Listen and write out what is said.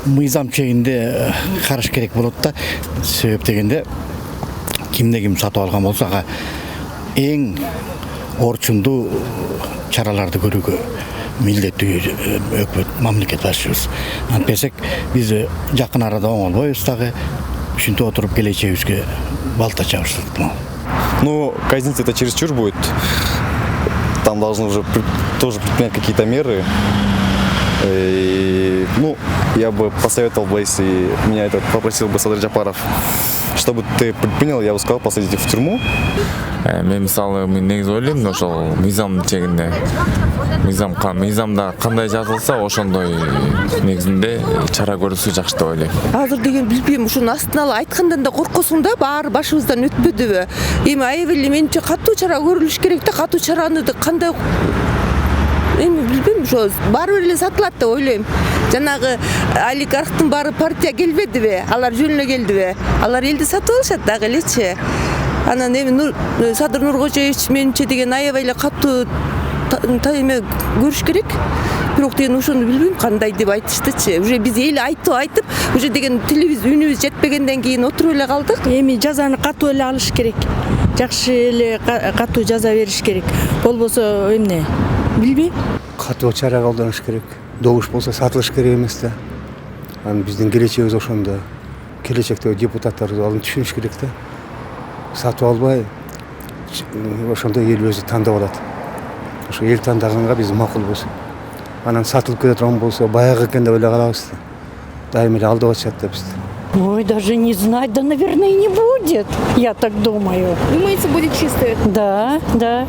мыйзам чегинде караш керек болот да. Себеп дегенде кимде ким сатып алган болсо ага эң орчундуу чараларды көрүүгө милдеттүү өкмөт мамлекет башчыбыз. Антпесек биз жакын арада оңолбойбуз дагы. Ушинтип отуруп келечегибизге балта чабышат. Ну, казнить это чересчур будет. Там должны уже тоже предпринять какие-то меры. И, ну, я бы посоветовал бы, если меня это попросил бы Садыр Жапаров, чтобы ты предпринял, я бы сказал, посадить их в тюрьму. Мен мисалы негизи ойлойм ошол мыйзам чегинде мыйзамда кандай жазылса ошондой негизинде чара көрүлсө жакшы деп ойлойм. Азыр деген билбейм, ушуну астына айткандан да коркосуң да, баары башыбыздан өтпөдүбү. Эми аябай менче катуу чара көрүлүш керек да, катуу чараны кандай эми билбейм, ошо баары бир эле сатылат деп ойлойм. Жанагы олигархтын баары партия келбедиби? Алар жөнүнө келдиби? Алар элди сатып алышат дагы элечи. Анан эми Садыр Нуркожоевич менче деген аябай эле катуу эме көрүш керек. Бирок деген ошону билбейм кандай деп айтыштычы. Уже биз эл айтып, уже деген тилибиз, үнүбүз жетпегенден кийин отуруп эле калдык. Эми жазаны катуу эле алыш керек. Жакшы эле катуу жаза бериш керек. Болбосо эмне? Билбейм. Катуу чара колдонуш керек. Добуш болсо сатылыш керек эмес да. Анан биздин келечегибиз ошондо. Келечектеги депутаттар аны түшүнүш керек да. Сатып албай ошондо эл өзү тандап алат. Ошо эл тандаганга биз макулбуз. Анан сатылып кете турган болсо баягы экен деп эле калабыз. Дайым эле алдап атышат да бизди. Ой, даже не знать, да, наверное, и не будет, я так думаю. Думаете, будет чисто? Да.